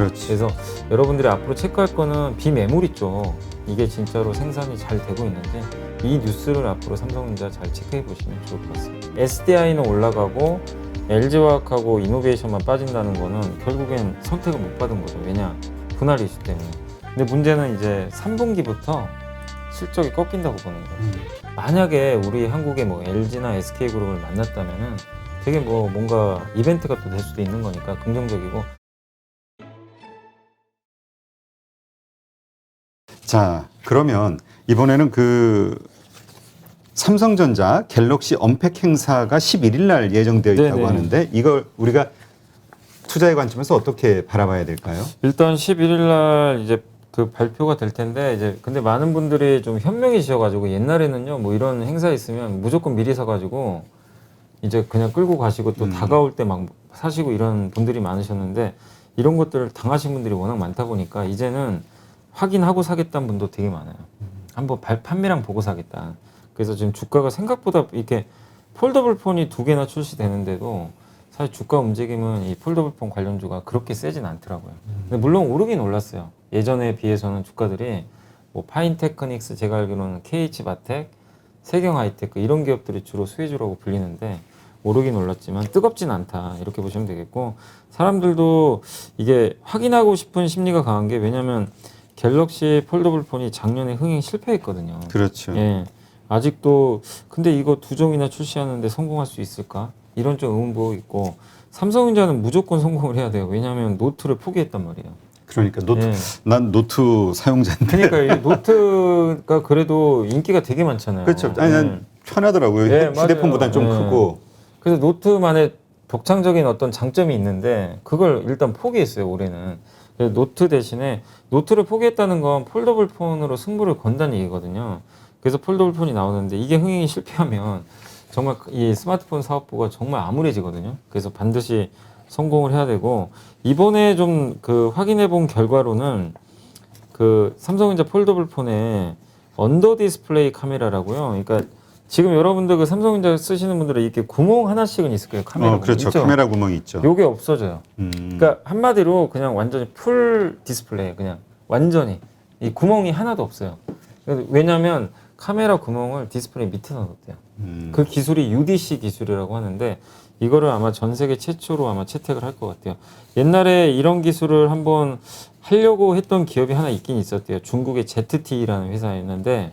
그렇지. 그래서 여러분들이 앞으로 체크할 거는 비메모리 쪽, 이게 진짜로 생산이 잘 되고 있는지 이 뉴스를 앞으로 삼성전자 잘 체크해 보시면 좋을 것 같습니다. SDI는 올라가고 LG화학하고 이노베이션만 빠진다는 거는 결국엔 선택을 못 받은 거죠. 왜냐? 분할 이슈 때문에. 근데 문제는 이제 3분기부터 실적이 꺾인다고 보는 거예요. 만약에 우리 한국의 뭐 LG나 SK그룹을 만났다면은 되게 뭐 뭔가 이벤트가 또 될 수도 있는 거니까 긍정적이고. 자, 그러면 이번에는 그 삼성전자 갤럭시 언팩 행사가 11일 날 예정되어 있다고 네네. 하는데 이걸 우리가 투자의 관점에서 어떻게 바라봐야 될까요? 일단 11일 날 이제 그 발표가 될 텐데, 이제 근데 많은 분들이 좀 현명해지셔가지고 옛날에는요 뭐 이런 행사 있으면 무조건 미리 사가지고 이제 그냥 끌고 가시고 또 다가올 때 막 사시고 이런 분들이 많으셨는데, 이런 것들을 당하신 분들이 워낙 많다 보니까 이제는 확인하고 사겠다는 분도 되게 많아요. 한번 판매량 보고 사겠다. 그래서 지금 주가가 생각보다 이렇게 폴더블 폰이 2개나 출시되는데도 사실 주가 움직임은 이 폴더블 폰 관련주가 그렇게 세진 않더라고요. 근데 물론 오르긴 올랐어요. 예전에 비해서는 주가들이 뭐 파인테크닉스, 제가 알기로는 KH바텍, 세경하이테크 이런 기업들이 주로 수혜주라고 불리는데 오르긴 올랐지만 뜨겁진 않다, 이렇게 보시면 되겠고, 사람들도 이게 확인하고 싶은 심리가 강한 게, 왜냐면 갤럭시 폴더블 폰이 작년에 흥행 실패했거든요. 그렇죠. 예. 아직도 근데 이거 2종이나 출시하는데 성공할 수 있을까? 이런 좀 의문도 있고, 삼성전자는 무조건 성공을 해야 돼요. 왜냐하면 노트를 포기했단 말이에요. 그러니까 노트, 예. 난 노트 사용자인데. 그러니까 이 노트가 그래도 인기가 되게 많잖아요. 그렇죠. 아니, 난 편하더라고요. 네, 휴대폰보다는 좀 맞아요. 네. 크고. 그래서 노트만의 독창적인 어떤 장점이 있는데 그걸 일단 포기했어요, 올해는. 그래서 노트 대신에, 노트를 포기했다는 건 폴더블 폰으로 승부를 건다는 얘기거든요. 그래서 폴더블 폰이 나오는데 이게 흥행이 실패하면 정말 이 스마트폰 사업부가 정말 암울해지거든요. 그래서 반드시 성공을 해야 되고, 이번에 좀 그 확인해 본 결과로는 그 삼성전자 폴더블 폰에 언더 디스플레이 카메라라고요. 그러니까 지금 여러분들 그 삼성전자 쓰시는 분들은 이렇게 구멍 하나씩은 있을 거예요. 카메라 구멍. 그렇죠. 있죠? 카메라 구멍이 있죠. 요게 없어져요. 그러니까 한마디로 그냥 완전히 풀 디스플레이, 그냥 완전히 이 구멍이 하나도 없어요. 왜냐하면 카메라 구멍을 디스플레이 밑에 넣었대요. 그 기술이 UDC 기술이라고 하는데, 이거를 아마 전 세계 최초로 아마 채택을 할 것 같아요. 옛날에 이런 기술을 한번 하려고 했던 기업이 하나 있긴 있었대요. 중국의 ZTE라는 회사였는데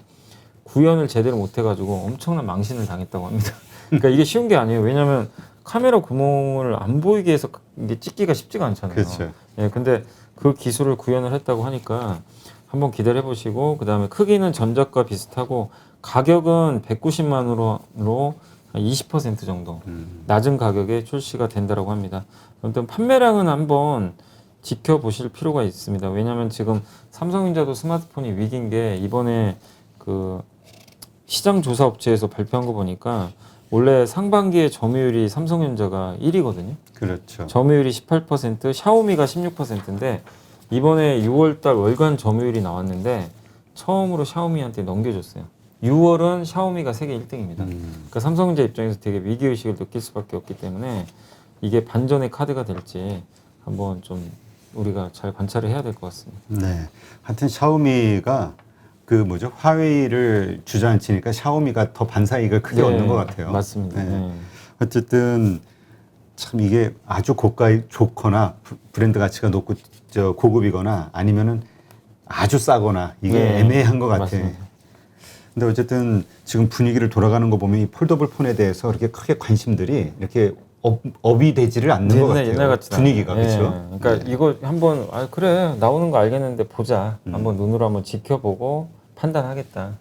구현을 제대로 못해가지고 엄청난 망신을 당했다고 합니다. 그러니까 이게 쉬운 게 아니에요. 왜냐하면 카메라 구멍을 안 보이게 해서 이게 찍기가 쉽지가 않잖아요. 그렇죠. 예, 근데 그 기술을 구현을 했다고 하니까 한번 기다려 보시고, 그 다음에 크기는 전작과 비슷하고 가격은 190만 원으로 20% 정도 낮은 가격에 출시가 된다고 합니다. 아무튼 판매량은 한번 지켜보실 필요가 있습니다. 왜냐하면 지금 삼성전자도 스마트폰이 위기인 게, 이번에 그 시장 조사 업체에서 발표한 거 보니까 원래 상반기에 점유율이 삼성전자가 1위거든요. 그렇죠. 점유율이 18%, 샤오미가 16%인데 이번에 6월달 월간 점유율이 나왔는데 처음으로 샤오미한테 넘겨줬어요. 6월은 샤오미가 세계 1등입니다. 그러니까 삼성전자 입장에서 되게 위기의식을 느낄 수밖에 없기 때문에 이게 반전의 카드가 될지 한번 좀 우리가 잘 관찰을 해야 될 것 같습니다. 네. 하여튼 샤오미가 그 뭐죠? 화웨이를 주저앉히니까 샤오미가 더 반사이익을 크게 얻는 것 같아요. 맞습니다. 네. 네. 어쨌든 참 이게 아주 고가에 좋거나 브랜드 가치가 높고 고급이거나 아니면은 아주 싸거나 이게 네. 애매한 것 같아. 맞습니다. 근데 어쨌든 지금 분위기를 돌아가는 거 보면 이 폴더블 폰에 대해서 그렇게 크게 관심들이 이렇게 업이 되지를 않는 것 같아요. 옛날 같지 분위기가 않아요. 그렇죠. 예. 그러니까 이거 한번 그래 나오는 거 알겠는데 보자. 한번 눈으로 한번 지켜보고 판단하겠다.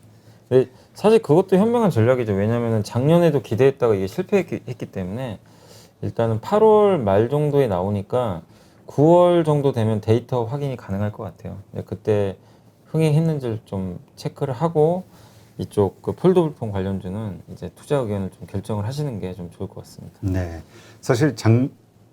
근데 사실 그것도 현명한 전략이죠. 왜냐하면 작년에도 기대했다가 이게 실패했기 때문에 일단은 8월 말 정도에 나오니까 9월 정도 되면 데이터 확인이 가능할 것 같아요. 그때 흥행했는지를 좀 체크를 하고 이쪽 그 폴더블폰 관련주는 이제 투자 의견을 좀 결정을 하시는 게 좀 좋을 것 같습니다. 네. 사실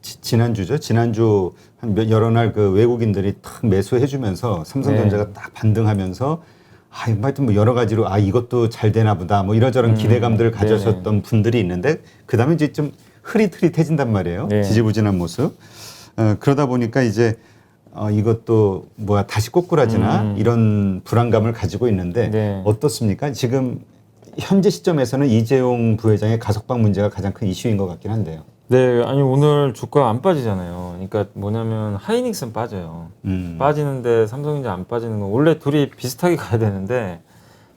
지난주죠. 지난주 한 여러 날 그 외국인들이 탁 매수해주면서 삼성전자가 딱 반등하면서 하여튼 뭐 여러 가지로 이것도 잘 되나 보다 뭐 이러저런 기대감들을 가져셨던 분들이 있는데 그 다음에 이제 좀 흐릿흐릿해진단 말이에요. 네. 지지부진한 모습. 그러다 보니까 이제 이것도 뭐야 다시 꼬꾸라지나 이런 불안감을 가지고 있는데 네. 어떻습니까? 지금 현재 시점에서는 이재용 부회장의 가석방 문제가 가장 큰 이슈인 것 같긴 한데요. 네, 아니 오늘 주가 안 빠지잖아요. 그러니까 뭐냐면 하이닉스는 빠져요. 빠지는데 삼성전자 안 빠지는 건 원래 둘이 비슷하게 가야 되는데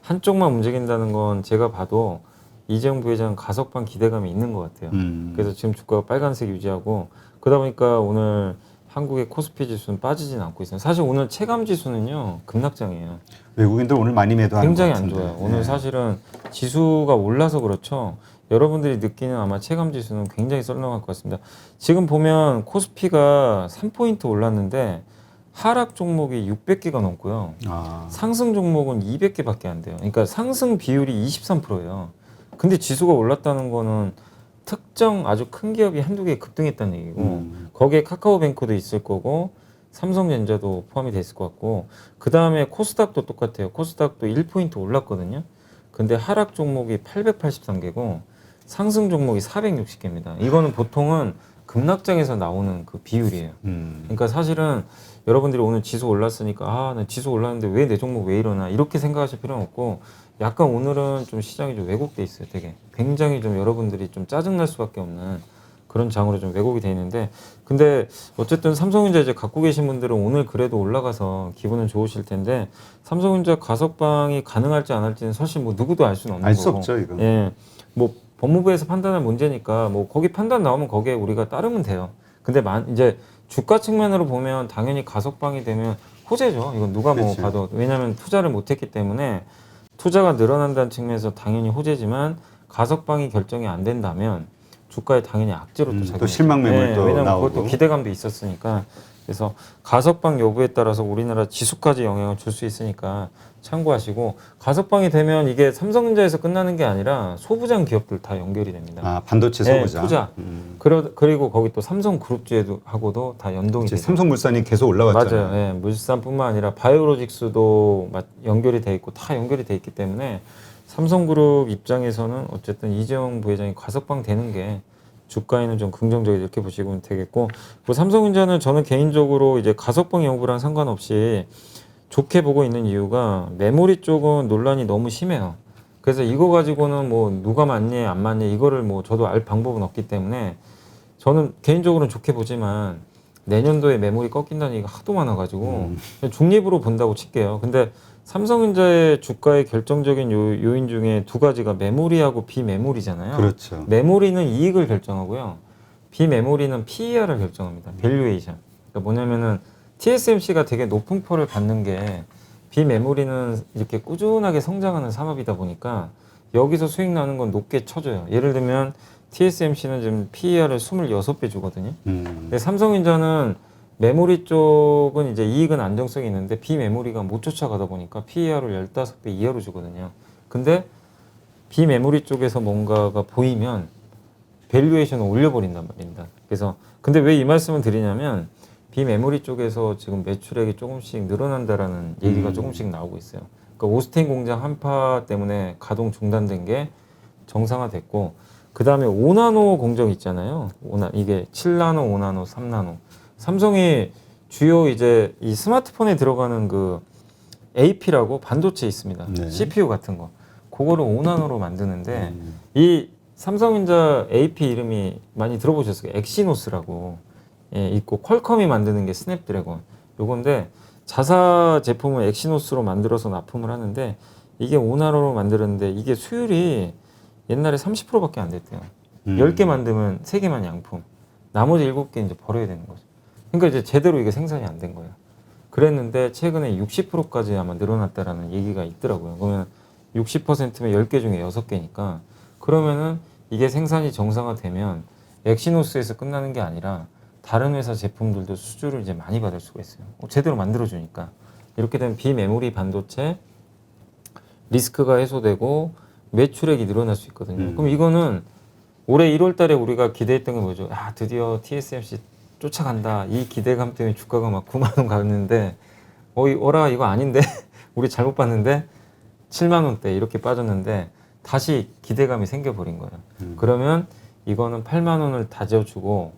한쪽만 움직인다는 건 제가 봐도 이재용 부회장 가석방 기대감이 있는 것 같아요. 그래서 지금 주가가 빨간색 유지하고 그러다 보니까 오늘 한국의 코스피 지수는 빠지진 않고 있어요. 사실 오늘 체감 지수는요 급락장이에요. 외국인들 오늘 많이 매도하는 굉장히 것 안 같은데. 좋아요. 오늘 사실은 지수가 올라서 그렇죠. 여러분들이 느끼는 아마 체감 지수는 굉장히 썰렁할 것 같습니다. 지금 보면 코스피가 3포인트 올랐는데 하락 종목이 600개가 넘고요. 상승 종목은 200개밖에 안 돼요. 그러니까 상승 비율이 23%예요. 근데 지수가 올랐다는 거는 특정 아주 큰 기업이 한두 개 급등했다는 얘기고 거기에 카카오뱅크도 있을 거고 삼성전자도 포함이 됐을 것 같고 그 다음에 코스닥도 똑같아요. 코스닥도 1포인트 올랐거든요. 근데 하락 종목이 883개고 상승 종목이 460개입니다. 이거는 보통은 급락장에서 나오는 그 비율이에요. 그러니까 사실은 여러분들이 오늘 지수 올랐으니까 나 지수 올랐는데 왜 내 종목 왜 이러나 이렇게 생각하실 필요는 없고 약간 오늘은 좀 시장이 좀 왜곡돼 있어요. 되게 굉장히 좀 여러분들이 좀 짜증날 수밖에 없는 그런 장으로 좀 왜곡이 돼 있는데 근데 어쨌든 삼성전자 이제 갖고 계신 분들은 오늘 그래도 올라가서 기분은 좋으실 텐데 삼성전자 가석방이 가능할지 안 할지는 사실 뭐 누구도 알 수는 없는 알 수 거고 없죠 이거. 예, 뭐 법무부에서 판단할 문제니까 뭐 거기 판단 나오면 거기에 우리가 따르면 돼요. 근데 이제 주가 측면으로 보면 당연히 가석방이 되면 호재죠. 이건 누가 뭐 그렇지. 봐도 왜냐하면 투자를 못했기 때문에 투자가 늘어난다는 측면에서 당연히 호재지만 가석방이 결정이 안 된다면 주가에 당연히 악재로 또 작용해요. 또 실망 매물도 왜냐면 나오고. 그것도 기대감도 있었으니까 그래서 가석방 여부에 따라서 우리나라 지수까지 영향을 줄 수 있으니까 참고하시고 가석방이 되면 이게 삼성전자에서 끝나는 게 아니라 소부장 기업들 다 연결이 됩니다. 반도체 소부장. 투자. 그리고 거기 또 삼성그룹주에도 하고도 다 연동이 이제 돼요. 삼성물산이 계속 올라왔잖아요. 맞아요. 예, 물산뿐만 아니라 바이오로직스도 연결이 돼 있고 다 연결이 돼 있기 때문에 삼성그룹 입장에서는 어쨌든 이재용 부회장이 가석방 되는 게 주가에는 좀 긍정적이게 이렇게 보시면 되겠고 뭐 삼성전자는 저는 개인적으로 이제 가석방 여부랑 상관없이 좋게 보고 있는 이유가 메모리 쪽은 논란이 너무 심해요. 그래서 이거 가지고는 뭐 누가 맞니 안 맞니 이거를 뭐 저도 알 방법은 없기 때문에 저는 개인적으로는 좋게 보지만 내년도에 메모리 꺾인다는 얘기가 하도 많아가지고 중립으로 본다고 칠게요. 근데 삼성전자의 주가의 결정적인 요인 중에 두 가지가 메모리하고 비메모리잖아요. 그렇죠. 메모리는 이익을 결정하고요. 비메모리는 PER을 결정합니다. 밸류에이션. 그러니까 뭐냐면은 TSMC가 되게 높은 펄을 받는 게 비메모리는 이렇게 꾸준하게 성장하는 산업이다 보니까 여기서 수익 나는 건 높게 쳐줘요. 예를 들면 TSMC는 지금 PER을 26배 주거든요. 근데 삼성전자는 메모리 쪽은 이제 이익은 안정성이 있는데 비메모리가 못 쫓아가다 보니까 PER을 15배 이하로 주거든요. 근데 비메모리 쪽에서 뭔가가 보이면 밸류에이션을 올려버린단 말입니다. 그래서 근데 왜 이 말씀을 드리냐면 비메모리 쪽에서 지금 매출액이 조금씩 늘어난다라는 얘기가 조금씩 나오고 있어요. 그러니까 오스틴 공장 한파 때문에 가동 중단된 게 정상화됐고 그 다음에 5나노 공정 있잖아요. 이게 7나노, 5나노, 3나노. 삼성이 주요 이제 이 스마트폰에 들어가는 그 AP라고 반도체 있습니다. 네. CPU 같은 거. 그거를 5나노로 만드는데 이 삼성전자 AP 이름이 많이 들어보셨어요? 엑시노스라고 있고 퀄컴이 만드는 게 스냅드래곤. 요건데 자사 제품을 엑시노스로 만들어서 납품을 하는데 이게 5나노로 만드는데 이게 수율이 옛날에 30%밖에 안 됐대요. 10개 만들면 3개만 양품. 나머지 7개 이제 버려야 되는 거죠. 그러니까 이제 제대로 이게 생산이 안 된 거예요. 그랬는데 최근에 60%까지 아마 늘어났다라는 얘기가 있더라고요. 그러면 60%면 10개 중에 6개니까 그러면은 이게 생산이 정상화되면 엑시노스에서 끝나는 게 아니라 다른 회사 제품들도 수주를 이제 많이 받을 수가 있어요. 제대로 만들어주니까. 이렇게 되면 비메모리 반도체 리스크가 해소되고 매출액이 늘어날 수 있거든요. 그럼 이거는 올해 1월 달에 우리가 기대했던 게 뭐죠? 드디어 TSMC 쫓아간다. 이 기대감 때문에 주가가 막 9만 원 갔는데 어라 이거 아닌데? 우리 잘못 봤는데 7만 원대 이렇게 빠졌는데 다시 기대감이 생겨버린 거예요. 그러면 이거는 8만 원을 다져주고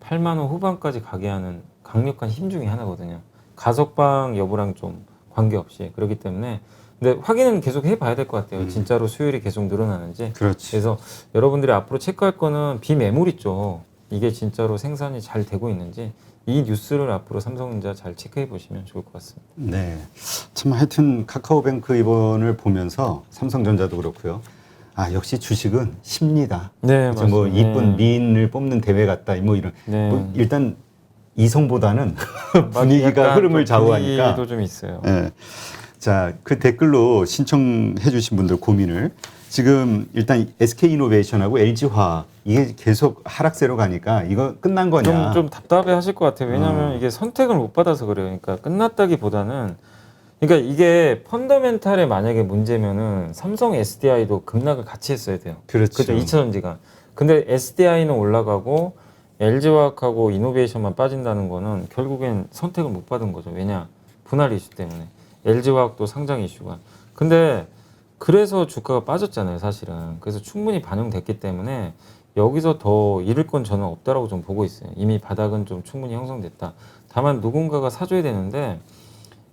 8만 원 후반까지 가게 하는 강력한 힘 중에 하나거든요. 가석방 여부랑 좀 관계없이. 그렇기 때문에 근데 확인은 계속 해봐야 될 것 같아요. 진짜로 수율이 계속 늘어나는지. 그렇지. 그래서 여러분들이 앞으로 체크할 거는 비메모리 쪽 이게 진짜로 생산이 잘 되고 있는지 이 뉴스를 앞으로 삼성전자 잘 체크해 보시면 좋을 것 같습니다. 네. 참 하여튼 카카오뱅크 이번을 보면서 삼성전자도 그렇고요. 아, 역시 주식은 쉽니다. 네, 그래서 뭐 맞습니다. 이쁜 네. 미인을 뽑는 대회 같다. 뭐 이런. 네. 뭐 일단 이성보다는 분위기가 약간 흐름을 좀 좌우하니까. 분위기도 좀 있어요. 예. 자, 그 댓글로 신청해 주신 분들 고민을 지금 일단 SK이노베이션하고 LG화학 이게 계속 하락세로 가니까 이거 끝난 거냐? 좀 답답해 하실 것 같아요. 왜냐하면 이게 선택을 못 받아서 그래요. 그러니까 끝났다기보다는 그러니까 이게 펀더멘탈에 만약에 문제면은 삼성 SDI도 급락을 같이 했어야 돼요. 그렇죠. 2차전지가. 근데 SDI는 올라가고 LG화학하고 이노베이션만 빠진다는 거는 결국엔 선택을 못 받은 거죠. 왜냐? 분할 이슈 때문에. LG화학도 상장 이슈가. 근데 그래서 주가가 빠졌잖아요, 사실은. 그래서 충분히 반영됐기 때문에 여기서 더 잃을 건 저는 없다라고 좀 보고 있어요. 이미 바닥은 좀 충분히 형성됐다. 다만 누군가가 사줘야 되는데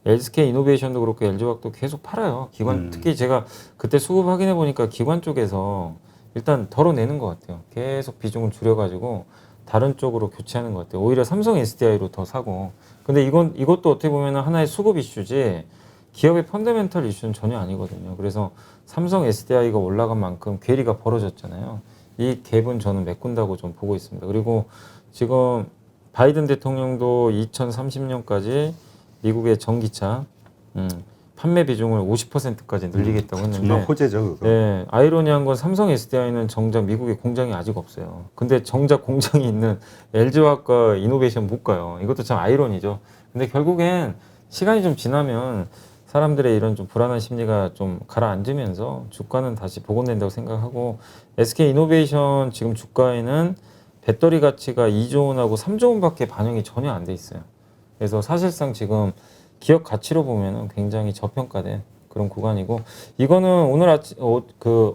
SK 이노베이션도 그렇고 LG화학도 계속 팔아요. 기관 특히 제가 그때 수급 확인해 보니까 기관 쪽에서 일단 덜어내는 것 같아요. 계속 비중을 줄여가지고 다른 쪽으로 교체하는 것 같아요. 오히려 삼성 SDI로 더 사고. 근데 이것도 어떻게 보면 하나의 수급 이슈지 기업의 펀더멘털 이슈는 전혀 아니거든요. 그래서 삼성 SDI가 올라간 만큼 괴리가 벌어졌잖아요. 이 갭은 저는 메꾼다고 좀 보고 있습니다. 그리고 지금 바이든 대통령도 2030년까지 미국의 전기차 판매 비중을 50%까지 늘리겠다고 했는데 정말 호재죠, 그거. 네, 아이러니한 건 삼성 SDI는 정작 미국에 공장이 아직 없어요. 근데 정작 공장이 있는 LG화학과 이노베이션 못 가요. 이것도 참 아이러니죠. 근데 결국엔 시간이 좀 지나면 사람들의 이런 좀 불안한 심리가 좀 가라앉으면서 주가는 다시 복원된다고 생각하고 SK 이노베이션 지금 주가에는 배터리 가치가 2조 원하고 3조 원밖에 반영이 전혀 안 돼 있어요. 그래서 사실상 지금 기업 가치로 보면은 굉장히 저평가된 그런 구간이고 이거는 오늘 아침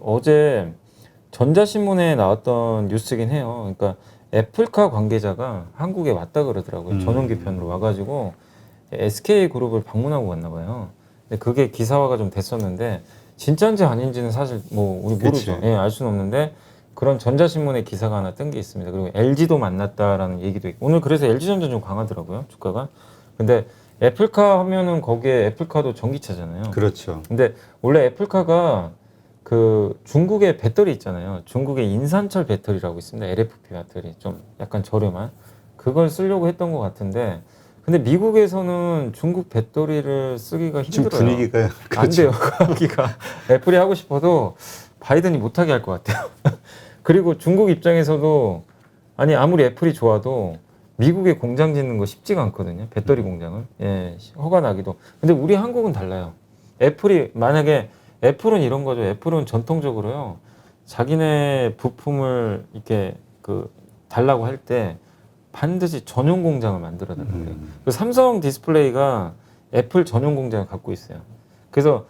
어제 전자신문에 나왔던 뉴스긴 해요. 그러니까 애플카 관계자가 한국에 왔다 그러더라고요. 전용기편으로 와가지고 SK 그룹을 방문하고 왔나 봐요. 근데 그게 기사화가 좀 됐었는데 진짜인지 아닌지는 사실 뭐 우리 모르죠. 예, 알 수는 없는데 그런 전자신문에 기사가 하나 뜬 게 있습니다. 그리고 LG도 만났다라는 얘기도 있고 오늘 그래서 LG전자 좀 강하더라고요. 주가가. 근데 애플카 하면은 거기에 애플카도 전기차잖아요. 그렇죠. 근데 원래 애플카가 그 중국의 배터리 있잖아요. 중국의 인산철 배터리라고 있습니다. LFP 배터리 좀 약간 저렴한 그걸 쓰려고 했던 것 같은데 근데 미국에서는 중국 배터리를 쓰기가 지금 힘들어요. 분위기가 안 돼요. 거기가 애플이 하고 싶어도 바이든이 못하게 할 것 같아요. 그리고 중국 입장에서도 아니 아무리 애플이 좋아도 미국에 공장 짓는 거 쉽지가 않거든요. 배터리 공장을. 예, 허가 나기도. 근데 우리 한국은 달라요. 애플이 만약에 애플은 이런 거죠. 애플은 전통적으로요. 자기네 부품을 이렇게 그 달라고 할 때 반드시 전용 공장을 만들어 달라고 해요. 그 삼성 디스플레이가 애플 전용 공장을 갖고 있어요. 그래서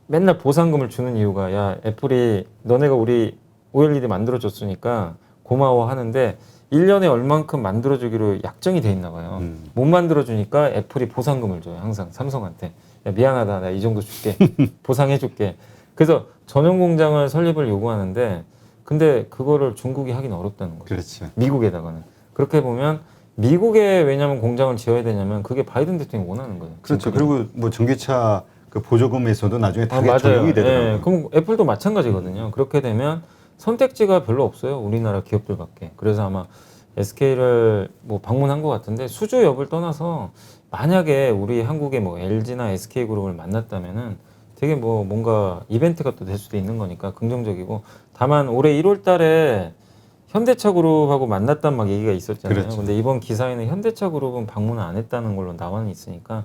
맨날 보상금을 주는 이유가 야 애플이 너네가 우리 OLED 만들어줬으니까 고마워 하는데 1년에 얼만큼 만들어주기로 약정이 돼 있나 봐요. 못 만들어주니까 애플이 보상금을 줘요. 항상 삼성한테. 야, 미안하다. 나 이 정도 줄게. 보상해줄게. 그래서 전용 공장을 설립을 요구하는데 근데 그거를 중국이 하긴 어렵다는 거죠. 그렇죠. 미국에다가는. 그렇게 보면 미국에 왜냐면 공장을 지어야 되냐면 그게 바이든 대통령이 원하는 거예요. 그렇죠. 그리고 뭐 전기차 그 보조금에서도 나중에 다 맞아요. 적용이 되더라고요. 예, 그럼 애플도 마찬가지거든요. 그렇게 되면 선택지가 별로 없어요. 우리나라 기업들밖에. 그래서 아마 SK를 뭐 방문한 것 같은데 수주 여부를 떠나서 만약에 우리 한국의 뭐 LG나 SK 그룹을 만났다면은 되게 뭐 뭔가 이벤트가 또 될 수도 있는 거니까 긍정적이고 다만 올해 1월 달에 현대차 그룹하고 만났단 막 얘기가 있었잖아요. 그렇죠. 근데 이번 기사에는 현대차 그룹은 방문을 안 했다는 걸로 나와는 있으니까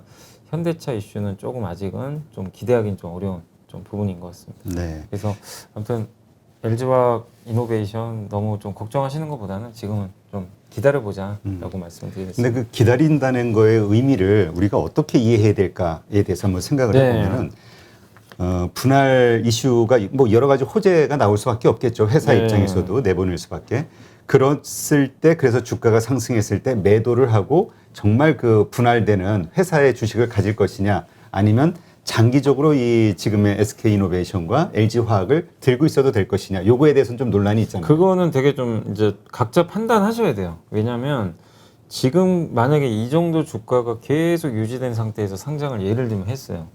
현대차 이슈는 조금 아직은 좀 기대하기는 좀 어려운 좀 부분인 것 같습니다. 네. 그래서 아무튼 LG화학 이노베이션 너무 좀 걱정하시는 것보다는 지금은 좀 기다려보자라고 말씀드리겠습니다. 근데 그 기다린다는 거의 의미를 우리가 어떻게 이해해야 될까에 대해서 한번 생각을 네. 해보면은 분할 이슈가 뭐 여러 가지 호재가 나올 수밖에 없겠죠. 회사 네. 입장에서도 내보낼 수밖에. 그랬을 때 그래서 주가가 상승했을 때 매도를 하고 정말 그 분할되는 회사의 주식을 가질 것이냐 아니면 장기적으로 이 지금의 SK이노베이션과 LG화학을 들고 있어도 될 것이냐 요거에 대해서는 좀 논란이 있잖아요. 그거는 되게 좀 이제 각자 판단하셔야 돼요. 왜냐하면 지금 만약에 이 정도 주가가 계속 유지된 상태에서 상장을 예를 들면 했어요.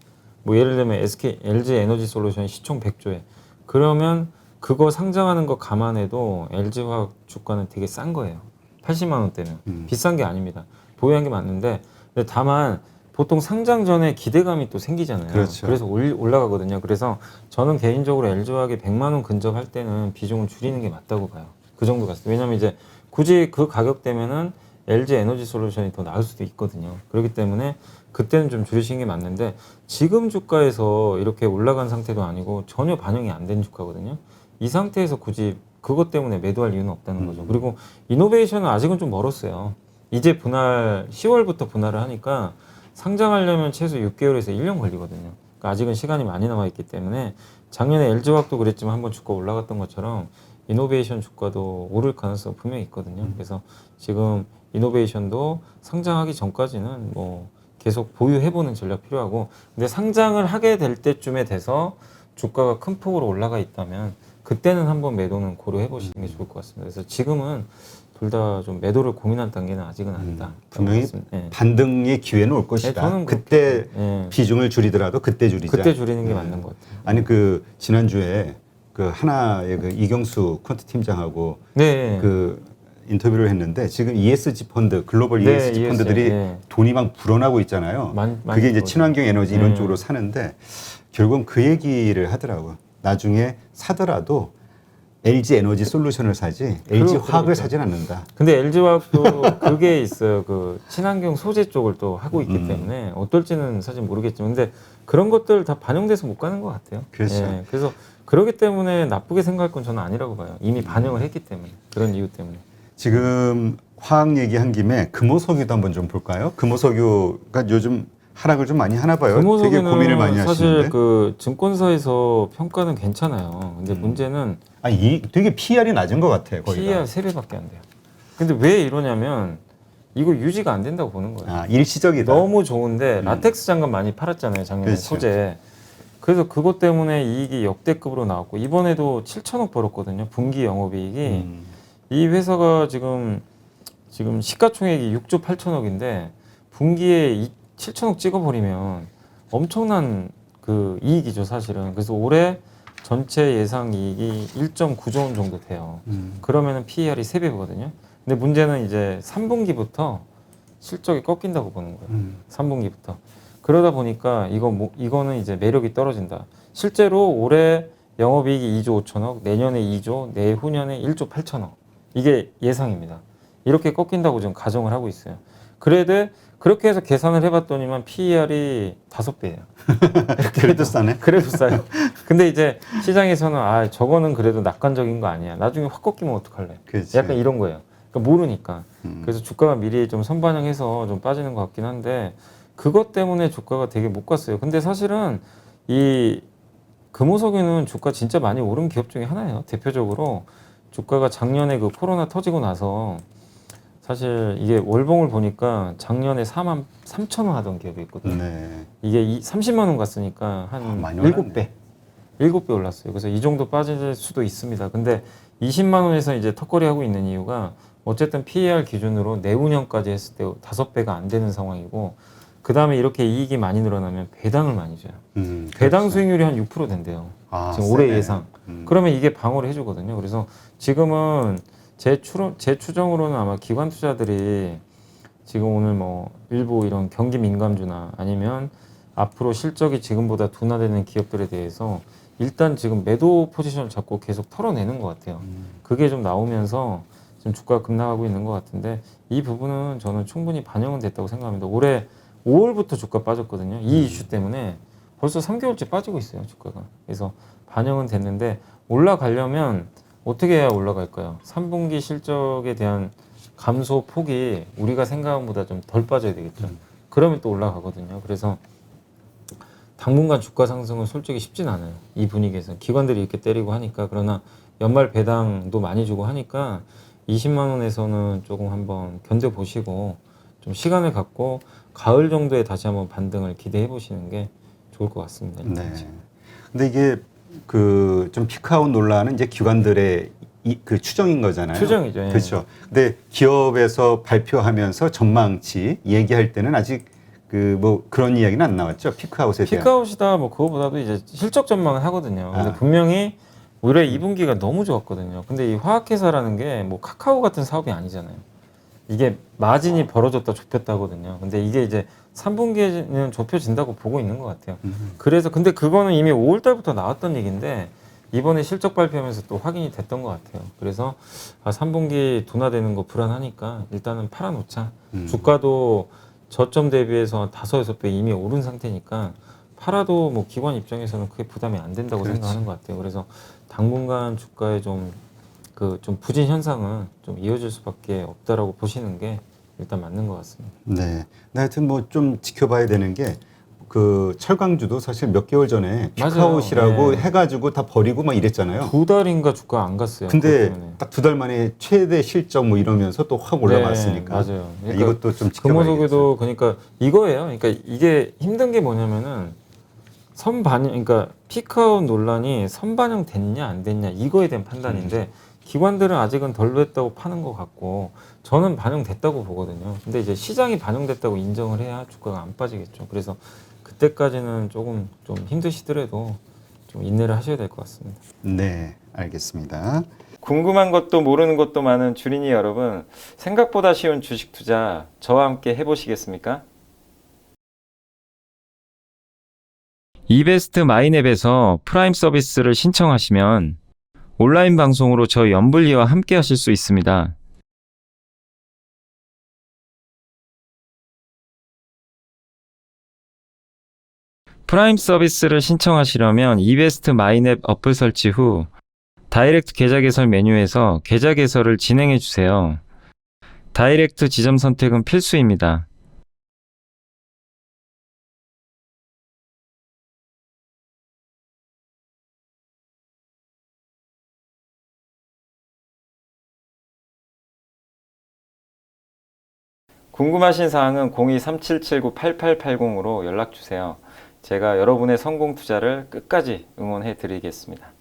뭐 예를 들면 LG 에너지 솔루션 시총 100조에 그러면 그거 상장하는 거 감안해도 LG화학 주가는 되게 싼 거예요. 80만 원대는 비싼 게 아닙니다. 보유한 게 맞는데 근데 다만 보통 상장 전에 기대감이 또 생기잖아요. 그렇죠. 그래서 올라가거든요. 그래서 저는 개인적으로 LG화학이 100만 원 근접할 때는 비중을 줄이는 게 맞다고 봐요. 그 정도 갔을 때. 왜냐면 이제 굳이 그 가격대면은 LG 에너지 솔루션이 더 나을 수도 있거든요. 그렇기 때문에 그때는 좀 줄이시는 게 맞는데 지금 주가에서 이렇게 올라간 상태도 아니고 전혀 반영이 안 된 주가거든요. 이 상태에서 굳이 그것 때문에 매도할 이유는 없다는 거죠. 그리고 이노베이션은 아직은 좀 멀었어요. 이제 10월부터 분할을 하니까 상장하려면 최소 6개월에서 1년 걸리거든요. 그러니까 아직은 시간이 많이 남아있기 때문에 작년에 LG화학도 그랬지만 한번 주가 올라갔던 것처럼 이노베이션 주가도 오를 가능성 분명히 있거든요. 그래서 지금 이노베이션도 상장하기 전까지는 뭐 계속 보유해보는 전략 필요하고 근데 상장을 하게 될 때쯤에 돼서 주가가 큰 폭으로 올라가 있다면 그때는 한번 매도는 고려해 보시는 게 좋을 것 같습니다. 그래서 지금은 둘 다 좀 매도를 고민한 단계는 아직은 아니다. 분명히 네. 반등의 기회는 올 것이다. 저는 그때 네. 비중을 줄이더라도 그때 줄이자. 그때 줄이는 게 맞는 것 같아요. 아니 그 지난주에 그 하나의 그 이경수 퀀트 팀장하고 네. 그 인터뷰를 했는데 지금 ESG 펀드 글로벌 네, ESG 펀드들이 네. 돈이 막 불어나고 있잖아요. 많이 그게 이제 들어오죠. 친환경 에너지 이런 네. 쪽으로 사는데 결국은 그 얘기를 하더라고요. 나중에 사더라도 LG 에너지 솔루션을 사지 LG 화학을 사진 않는다. 근데 LG화학도 그게 있어요. 그 친환경 소재 쪽을 또 하고 있기 때문에 어떨지는 사실 모르겠지만 근데 그런 것들 다 반영돼서 못 가는 것 같아요. 그렇죠. 예, 그래서 그렇기 때문에 나쁘게 생각할 건 저는 아니라고 봐요. 이미 반영을 했기 때문에 그런 이유 때문에. 지금 화학 얘기한 김에 금호석유도 한번 좀 볼까요? 금호석유가 요즘 하락을 좀 많이 하나 봐요. 되게 금호석유는 고민을 많이 사실 하시는데. 그 증권사에서 평가는 괜찮아요. 근데 문제는 아니 이 되게 PR이 낮은 것 같아요. 거기가. PER 3배밖에 안 돼요. 근데 왜 이러냐면 이거 유지가 안 된다고 보는 거예요. 아 일시적이다. 너무 좋은데 라텍스 장갑 많이 팔았잖아요. 작년에 그렇죠. 소재. 그래서 그것 때문에 이익이 역대급으로 나왔고 이번에도 7천억 벌었거든요. 분기 영업이익이. 이 회사가 지금 시가총액이 6조 8천억인데 분기에 7천억 찍어버리면 엄청난 그 이익이죠 사실은. 그래서 올해 전체 예상 이익이 1.9조 원 정도 돼요. 그러면은 PER이 3배거든요. 근데 문제는 이제 3분기부터 실적이 꺾인다고 보는 거예요. 3분기부터. 그러다 보니까 이거는 이제 매력이 떨어진다. 실제로 올해 영업이익이 2조 5천억, 내년에 2조, 내후년에 1조 8천억. 이게 예상입니다. 이렇게 꺾인다고 지금 가정을 하고 있어요. 그렇게 해서 계산을 해봤더니만 PER이 5배예요. 그래도 싸네. 그래도 싸요. 근데 이제 시장에서는 저거는 그래도 낙관적인 거 아니야. 나중에 확 꺾이면 어떡할래? 그렇지. 약간 이런 거예요. 그러니까 모르니까. 그래서 주가가 미리 좀 선반영해서 좀 빠지는 것 같긴 한데 그것 때문에 주가가 되게 못 갔어요. 근데 사실은 이 금호석유는 주가 진짜 많이 오른 기업 중에 하나예요. 대표적으로 주가가 작년에 그 코로나 터지고 나서 사실 이게 월봉을 보니까 작년에 4만 3천 원 하던 기업이 있거든요. 네. 이게 30만 원 갔으니까 한 많이 7배. 7배 올랐어요. 그래서 이 정도 빠질 수도 있습니다. 근데 20만 원에서 이제 턱걸이 하고 있는 이유가 어쨌든 PER 기준으로 내후년까지 했을 때 5배가 안 되는 상황이고 그 다음에 이렇게 이익이 많이 늘어나면 배당을 많이 줘요. 배당 수익률이 한 6% 된대요. 지금 올해 세네. 예상. 그러면 이게 방어를 해주거든요. 그래서 지금은 제 추정으로는 아마 기관 투자들이 지금 오늘 뭐 일부 이런 경기 민감주나 아니면 앞으로 실적이 지금보다 둔화되는 기업들에 대해서 일단 지금 매도 포지션을 잡고 계속 털어내는 것 같아요. 그게 좀 나오면서 지금 주가가 급락하고 있는 것 같은데 이 부분은 저는 충분히 반영은 됐다고 생각합니다. 올해 5월부터 주가 빠졌거든요. 이 이슈 때문에 벌써 3개월째 빠지고 있어요, 주가가. 그래서 반영은 됐는데 올라가려면 어떻게 해야 올라갈까요? 3분기 실적에 대한 감소 폭이 우리가 생각한 것보다 좀 덜 빠져야 되겠죠. 그러면 또 올라가거든요. 그래서 당분간 주가 상승은 솔직히 쉽진 않아요. 이 분위기에서. 기관들이 이렇게 때리고 하니까. 그러나 연말 배당도 많이 주고 하니까 20만 원에서는 조금 한번 견뎌 보시고 좀 시간을 갖고 가을 정도에 다시 한번 반등을 기대해 보시는 게 좋을 것 같습니다. 네. 근데 이게 그 좀 피크아웃 논란은 이제 기관들의 그 추정인 거잖아요. 추정이죠. 예. 그렇죠. 근데 기업에서 발표하면서 전망치 얘기할 때는 아직 그 뭐 그런 이야기는 안 나왔죠. 피크아웃에 대한. 피크아웃이다 뭐 그거보다도 이제 실적 전망을 하거든요. 근데 아. 분명히 올해 2분기가 너무 좋았거든요. 근데 이 화학회사라는 게 뭐 카카오 같은 사업이 아니잖아요. 이게 마진이 벌어졌다 좁혔다 하거든요. 근데 이게 이제 3분기에는 좁혀진다고 보고 있는 것 같아요. 그래서 근데 그거는 이미 5월 달부터 나왔던 얘기인데 이번에 실적 발표하면서 또 확인이 됐던 것 같아요. 그래서 3분기 둔화되는 거 불안하니까 일단은 팔아놓자. 주가도 저점 대비해서 5~6배 이미 오른 상태니까 팔아도 뭐 기관 입장에서는 크게 부담이 안 된다고 그렇지. 생각하는 것 같아요. 그래서 당분간 주가에 좀 부진 현상은 좀 이어질 수밖에 없다라고 보시는 게 일단 맞는 것 같습니다. 네. 근데 하여튼 뭐 좀 지켜봐야 되는 게 그 철강주도 사실 몇 개월 전에 맞아요. 피크아웃이라고 네. 해가지고 다 버리고 막 이랬잖아요. 2달인가 주가 안 갔어요. 근데 그것 때문에. 딱 2달 만에 최대 실적 뭐 이러면서 또 확 올라갔으니까. 네, 맞아요. 이것도 좀 지켜봐야겠죠. 금호석에도 그러니까 이거예요. 그러니까 이게 힘든 게 뭐냐면은 선반영, 그러니까 피크아웃 논란이 선반영 됐냐 안 됐냐 이거에 대한 판단인데 기관들은 아직은 덜 됐다고 파는 것 같고 저는 반영됐다고 보거든요. 근데 이제 시장이 반영됐다고 인정을 해야 주가가 안 빠지겠죠. 그래서 그때까지는 조금 좀 힘드시더라도 좀 인내를 하셔야 될 것 같습니다. 네, 알겠습니다. 궁금한 것도 모르는 것도 많은 주린이 여러분, 생각보다 쉬운 주식 투자 저와 함께 해보시겠습니까? 이베스트 마이넷에서 프라임 서비스를 신청하시면 온라인 방송으로 저희 연불리와 함께 하실 수 있습니다. 프라임 서비스를 신청하시려면 이베스트 마이넷 어플 설치 후 다이렉트 계좌 개설 메뉴에서 계좌 개설을 진행해 주세요. 다이렉트 지점 선택은 필수입니다. 궁금하신 사항은 02-3779-8880으로 연락 주세요. 제가 여러분의 성공 투자를 끝까지 응원해 드리겠습니다.